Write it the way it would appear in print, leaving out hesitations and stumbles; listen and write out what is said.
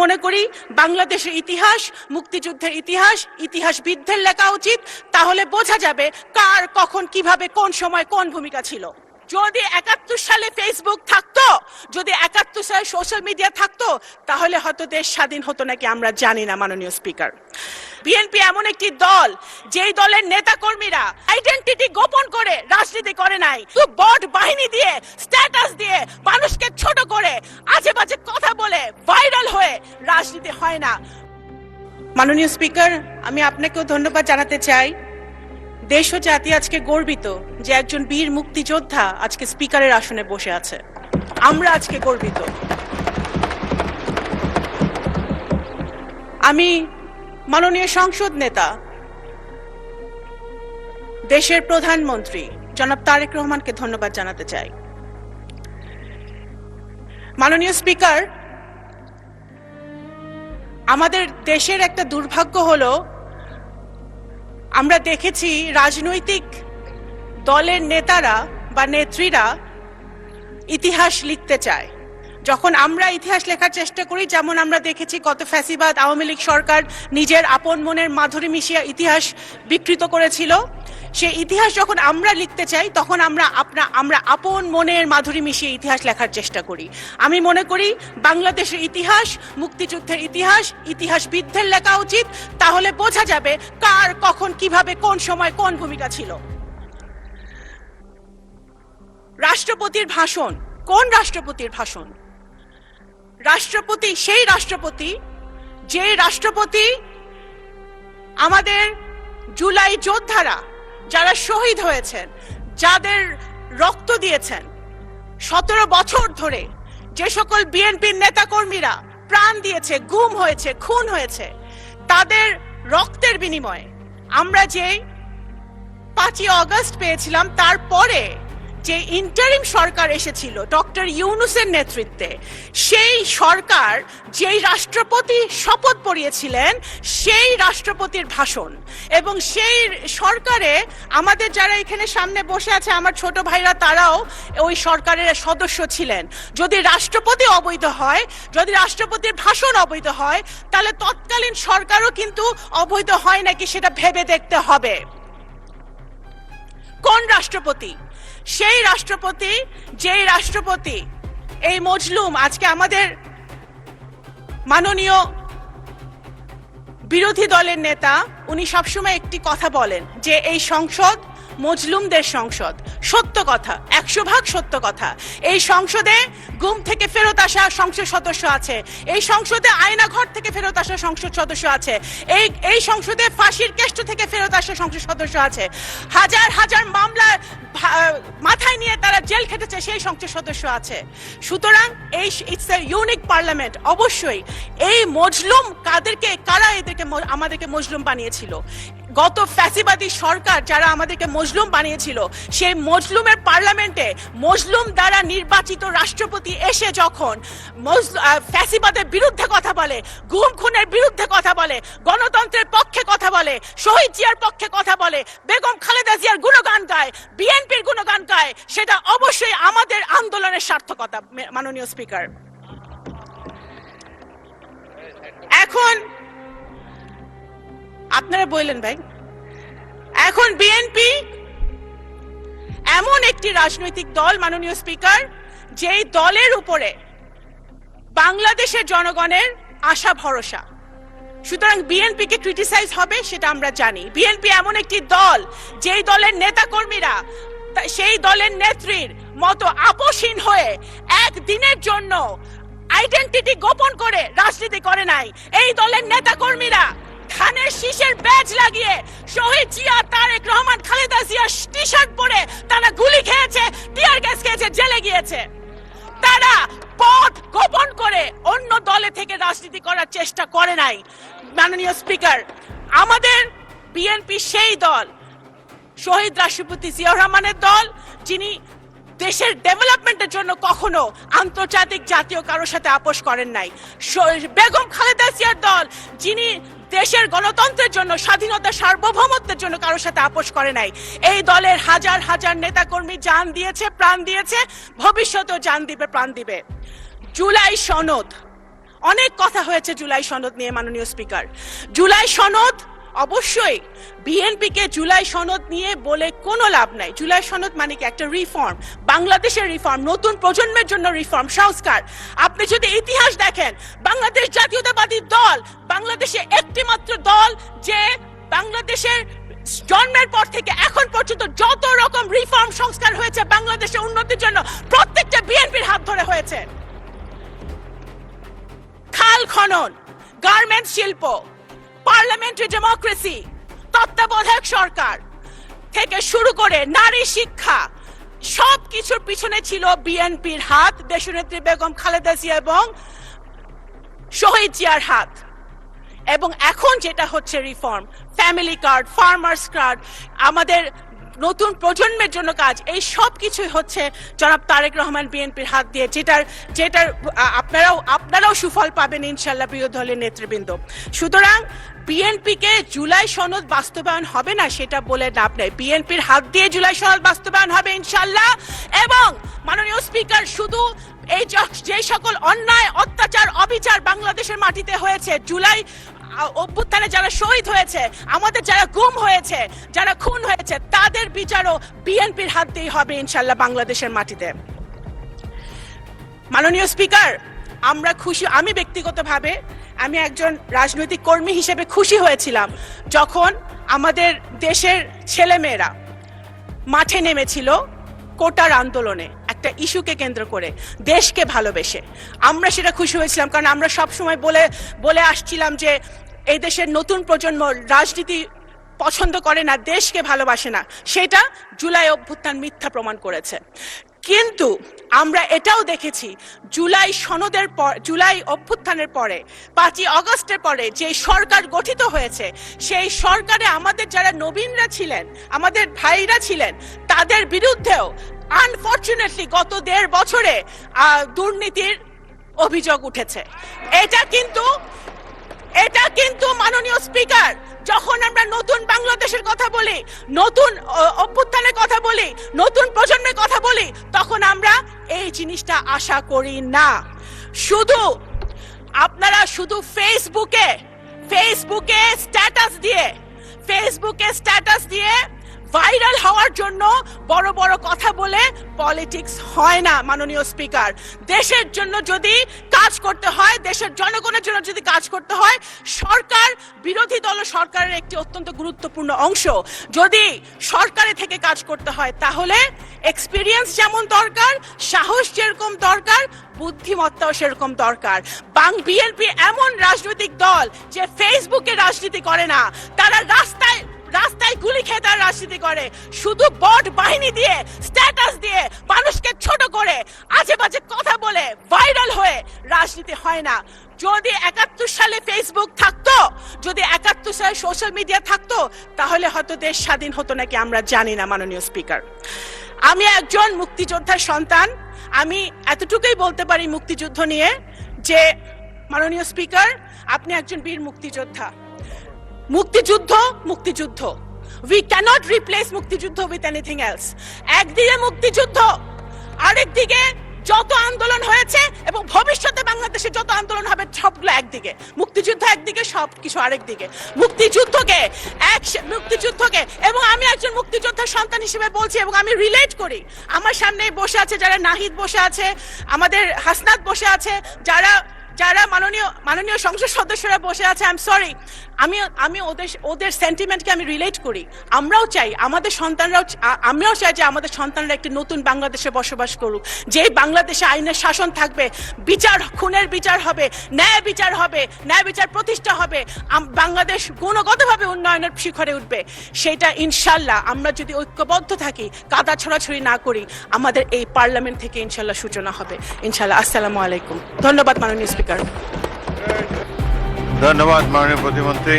মনে করি বাংলাদেশের ইতিহাস, মুক্তিযুদ্ধের ইতিহাসবিদদের লেখা উচিত। তাহলে বোঝা যাবে কার কখন কিভাবে কোন সময় কোন ভূমিকা ছিল। যদি ৭১ সালে ফেসবুক থাকতো, যদি ৭১ সালে সোশ্যাল মিডিয়া থাকতো, তাহলে হয়তো দেশ স্বাধীন হতো নাকি আমরা জানি না। মাননীয় স্পিকার, বিএনপি এমন একটি দল যেই দলের নেতা কর্মীরা আইডেন্টিটি গোপন করে রাজনীতি করে নাই, বট বাহিনী দিয়ে, স্ট্যাটাস দিয়ে, মানুষকে ছোট করে, আজে বাজে কথা বলে ভাইরাল হয়ে রাজনীতি হয় না। মাননীয় স্পিকার, আমি আপনাকেও ধন্যবাদ জানাতে চাই। দেশ ও জাতি আজকে গর্বিত যে একজন বীর মুক্তিযোদ্ধা আজকে স্পিকারের আসনে বসে আছে। আমরা আজকে গর্বিত। আমি মাননীয় সংসদ নেতা, দেশের প্রধানমন্ত্রী জনাব তারেক রহমানকে ধন্যবাদ জানাতে চাই। মাননীয় স্পিকার, আমাদের দেশের একটা দুর্ভাগ্য হলো আমরা দেখেছি রাজনৈতিক দলের নেতারা বা নেত্রীরা ইতিহাস লিখতে চায়। যখন আমরা ইতিহাস লেখার চেষ্টা করি, যেমন আমরা দেখেছি গত ফ্যাসিবাদ আওয়ামী লীগ সরকার নিজের আপন মনের মাধুরী মিশিয়ে ইতিহাস বিকৃত করেছিল, সেই ইতিহাস যখন আমরা লিখতে চাই তখন আমরা আপন মনের মাধুরী মিশিয়ে ইতিহাস লেখার চেষ্টা করি। আমি মনে করি বাংলাদেশের ইতিহাস, মুক্তিযুদ্ধের ইতিহাসবিদদের লেখা উচিত। তাহলে বোঝা যাবে কার কখন কিভাবে কোন সময় কোন ভূমিকা ছিল। রাষ্ট্রপতির ভাষণ, কোন রাষ্ট্রপতির ভাষণ? রাষ্ট্রপতি সেই রাষ্ট্রপতি যে রাষ্ট্রপতি আমাদের জুলাই যোদ্ধারা যারা শহীদ হয়েছেন, যাদের রক্ত দিয়েছেন ১৭ বছর ধরে, যে সকল বিএনপির নেতাকর্মীরা প্রাণ দিয়েছে, গুম হয়েছে, খুন হয়েছে, তাদের রক্তের বিনিময়ে আমরা যে ৫ই আগস্ট পেয়েছিলাম, তারপরে যে ইন্টারিম সরকার এসেছিল ডক্টর ইউনূসের নেতৃত্বে, সেই সরকার যেই রাষ্ট্রপতি শপথ পড়িয়েছিলেন সেই রাষ্ট্রপতির ভাষণ, এবং সেই সরকারে আমাদের যারা এখানে সামনে বসে আছে আমার ছোট ভাইরা, তারাও ওই সরকারের সদস্য ছিলেন। যদি রাষ্ট্রপতি অবৈধ হয়, যদি রাষ্ট্রপতির ভাষণ অবৈধ হয়, তাহলে তৎকালীন সরকারও কিন্তু অবৈধ হয় নাকি সেটা ভেবে দেখতে হবে। কোন রাষ্ট্রপতি? সেই রাষ্ট্রপতি যেই রাষ্ট্রপতি এই মজলুম, আজকে আমাদের মাননীয় বিরোধী দলের নেতা উনি সবসময় একটি কথা বলেন যে এই সংসদ মজলুমদের সংসদ। সত্য কথা, ১০০% সত্য কথা। এই সংসদে গুম থেকে ফেরত আসা সংসদ সদস্য আছে, এই সংসদে আয়নাঘর থেকে ফেরত আসা সংসদ সদস্য আছে, এই সংসদে ফাঁসির কেষ্ট থেকে ফেরত আসা সংসদ সদস্য আছে, হাজার হাজার মামলা মাথায় নিয়ে তারা জেল খেটেছে সেই সংসদ সদস্য আছে। সুতরাং এই ইটস এ ইউনিক পার্লামেন্ট। অবশ্যই এই মজলুম কারা আমাদেরকে মজলুম বানিয়েছিল? গত ফ্যাসিবাদী সরকার যারা আমাদেরকে মজলুম বানিয়েছিল, সেই মজলুমের পার্লামেন্টে মজলুম দ্বারা নির্বাচিত রাষ্ট্রপতি এসে যখন ফ্যাসিবাদের বিরুদ্ধে কথা বলে, গুম খুনের বিরুদ্ধে কথা বলে, গণতন্ত্রের পক্ষে কথা বলে, শহীদ জিয়ার পক্ষে কথা বলে, বেগম খালেদা জিয়ার গুণগান গায়, বিএনপির গুণগান গায়, সেটা অবশ্যই আমাদের আন্দোলনের সার্থকতা। মাননীয় স্পিকার, এখন আপনারা বললেন ভাই, এখন বিএনপি এমন একটি রাজনৈতিক দল মাননীয় স্পিকার, যেই দলের উপরে বাংলাদেশের জনগণের আশা ভরসা। সুতরাং বিএনপি কে ক্রিটিসাইজ হবে সেটা আমরা জানি। বিএনপি এমন একটি দল যেই দলের নেতাকর্মীরা সেই দলের নেত্রীর মতো আপোষহীন হয়ে একদিনের জন্য আইডেন্টিটি গোপন করে রাজনীতি করে নাই। এই দলের নেতাকর্মীরা ধানের শীষের ব্যাজ লাগিয়ে শহীদ জিয়া, তারেক রহমান, খালেদা জিয়া টি শার্ট পরে তারা গুলি খেয়েছে, টিয়ার গ্যাস খেয়েছে, জেলে গিয়েছে। তারা পথ গোপন করে অন্য দলে থেকে রাজনীতি করার চেষ্টা করে নাই। মাননীয় স্পিকার, আমাদের বিএনপি সেই দল, শহীদ রাষ্ট্রপতি জিয়াউর রহমানের দল, যিনি দেশের ডেভেলপমেন্টের জন্য কখনো আন্তর্জাতিক জাতীয় কারোর সাথে আপোষ করেন নাই। বেগম খালেদা জিয়ার দল, যিনি দেশের গণতন্ত্রের জন্য, স্বাধীনতা, সার্বভৌমত্বের জন্য কারোর সাথে আপোষ করে নাই। এই দলের হাজার হাজার নেতাকর্মী জান দিয়েছে, প্রাণ দিয়েছে, ভবিষ্যতেও জান দিবে, প্রাণ দিবে। জুলাই সনদ অনেক কথা হয়েছে জুলাই সনদ নিয়ে মাননীয় স্পিকার। জুলাই সনদ অবশ্যই বিএনপিকে জুলাই সনদ নিয়ে বলে কোনো লাভ নাই। জুলাই সনদ মানে কি একটা রিফর্ম, বাংলাদেশের রিফর্ম, নতুন প্রজন্মের জন্য রিফর্ম, সংস্কার। আপনি যদি ইতিহাস দেখেন, বাংলাদেশ জাতীয়তাবাদী দল বাংলাদেশে একটি মাত্র দল যে বাংলাদেশের জন্মের পর থেকে এখন পর্যন্ত যত রকম রিফর্ম সংস্কার হয়েছে বাংলাদেশের উন্নতির জন্য প্রত্যেকটা বিএনপির হাত ধরে হয়েছে। খাল খনন, গার্মেন্টস শিল্প, পার্লামেন্টারি ডেমোক্রেসি, তত্ত্বাবধায়ক সরকার থেকে শুরু করে নারী শিক্ষা, সবকিছুর পিছনে ছিল বিএনপির হাত, দেশনেত্রী বেগম খালেদা জিয়া এবং শহীদ জিয়ার হাত। এবং এখন যেটা হচ্ছে reform, family card, farmers card, আমাদের নতুন প্রজন্মের জন্য কাজ, এই সব কিছুই হচ্ছে জনাব তারেক রহমান বিএনপির হাত দিয়ে, যেটার আপনারাও সুফল পাবেন ইনশাল্লাহ প্রিয় দলের নেতৃবৃন্দ। সুতরাং বিএনপিকে জুলাই সনদ বাস্তবায়ন হবে না সেটা বলে লাভ নেই। বিএনপির হাত দিয়ে জুলাই সনদ বাস্তবায়ন হবে ইনশাল্লাহ। এবং মাননীয় স্পিকার, শুধু এই যে সকল অন্যায়, অত্যাচার, অবিচার বাংলাদেশের মাটিতে হয়েছে, জুলাই অভ্যুত্থানে যারা শহীদ হয়েছে, আমাদের যারা গুম হয়েছে, যারা খুন হয়েছে, তাদের বিচারও বিএনপির হাত দিয়েই হবে ইনশাল্লাহ বাংলাদেশের মাটিতে। মাননীয় স্পিকার, আমরা খুশি, আমি ব্যক্তিগতভাবে আমি একজন রাজনৈতিক কর্মী হিসেবে খুশি হয়েছিলাম যখন আমাদের দেশের ছেলেমেয়েরা মাঠে নেমেছিল কোটার আন্দোলনে, একটা ইস্যুকে কেন্দ্র করে, দেশকে ভালোবেসে। আমরা সেটা খুশি হয়েছিলাম, কারণ আমরা সবসময় বলে আসছিলাম যে এই দেশের নতুন প্রজন্ম রাজনীতি পছন্দ করে না, দেশকে ভালোবাসে না। সেটা জুলাই অভ্যুত্থান মিথ্যা প্রমাণ করেছে। কিন্তু আমরা এটাও দেখেছি জুলাই সনদের পর, জুলাই অভ্যুত্থানের পরে, 5ই আগস্টের পরে যে সরকার গঠিত হয়েছে, সেই সরকারে আমাদের যারা নবীনরা ছিলেন, আমাদের ভাইরা ছিলেন, তাদের বিরুদ্ধেও আনফরচুনেটলি গত 1.5 বছরে দুর্নীতির অভিযোগ উঠেছে। এটা কিন্তু মাননীয় স্পিকার, যখন আমরা নতুন বাংলাদেশের কথা বলি, নতুন অভ্যুত্থানের কথা বলি, নতুন প্রজন্মের কথা বলি, তখন আমরা এই জিনিসটা আশা করি না। আপনারা শুধু ফেসবুকে স্ট্যাটাস দিয়ে ভাইরাল হওয়ার জন্য বড় বড় কথা বলে পলিটিক্স হয় না মাননীয় স্পিকার। দেশের জন্য যদি কাজ করতে হয়, দেশের জনগণের জন্য যদি কাজ করতে হয়, সরকার, বিরোধী দল সরকারের একটি অত্যন্ত গুরুত্বপূর্ণ অংশ, যদি সরকারে থেকে কাজ করতে হয় তাহলে এক্সপিরিয়েন্স যেমন দরকার, সাহস যেরকম দরকার, বুদ্ধিমত্তাও সেরকম দরকার। বিএনপি এমন রাজনৈতিক দল যে ফেসবুকে রাজনীতি করে না, তারা রাস্তায় গুলি খেয়ে তারা রাজনীতি করে, শুধু বট বাহিনী দিয়ে, স্ট্যাটাস দিয়ে, মানুষকে ছোট করে, আজে বাজে কথা বলে ভাইরাল হয়ে রাজনীতি হয় না। যদি 71 সালে ফেসবুক থাকতো, যদি 71 সালে সোশ্যাল মিডিয়া থাকতো, তাহলে হয়তো দেশ স্বাধীন হতো নাকি আমরা জানি না মাননীয় স্পিকার। আমি একজন মুক্তিযোদ্ধার সন্তান, আমি এতটুকুই বলতে পারি মুক্তিযুদ্ধ নিয়ে যে মাননীয় স্পিকার, আপনি একজন বীর মুক্তিযোদ্ধা। মুক্তিযুদ্ধ we cannot replace মুক্তিযুদ্ধ with anything else. একদিকে মুক্তিযুদ্ধ, আরেকদিকে যত আন্দোলন হয়েছে এবং ভবিষ্যতে বাংলাদেশে যত আন্দোলন হবে সবগুলো একদিকে, মুক্তিযুদ্ধ একদিকে, সবকিছু আরেকদিকে। মুক্তিযুদ্ধকে এবং আমি একজন মুক্তিযোদ্ধার সন্তান হিসেবে বলছি, এবং আমি রিলেট করি। আমার সামনে বসে আছে যারা, নাহিদ বসে আছে, আমাদের হাসনাত বসে আছে, যারা মাননীয় সংসদ সদস্যরা বসে আছে, আই এম সরি, আমি ওদের সেন্টিমেন্টকে আমি রিলেট করি। আমরাও চাই আমরাও চাই যে আমাদের সন্তানরা একটি নতুন বাংলাদেশে বসবাস করুক, যে বাংলাদেশে আইনের শাসন থাকবে, খুনের বিচার হবে, ন্যায় বিচার প্রতিষ্ঠা হবে, বাংলাদেশ গুণগতভাবে উন্নয়নের শিখরে উঠবে। সেটা ইনশাল্লাহ আমরা যদি ঐক্যবদ্ধ থাকি, কাদা ছড়াছড়ি না করি, আমাদের এই পার্লামেন্ট থেকে ইনশাল্লাহ সূচনা হবে ইনশাল্লাহ। আসসালামু আলাইকুম। ধন্যবাদ মাননীয় স্পিকার। ধন্যবাদ মাননীয় প্রতিমন্ত্রী।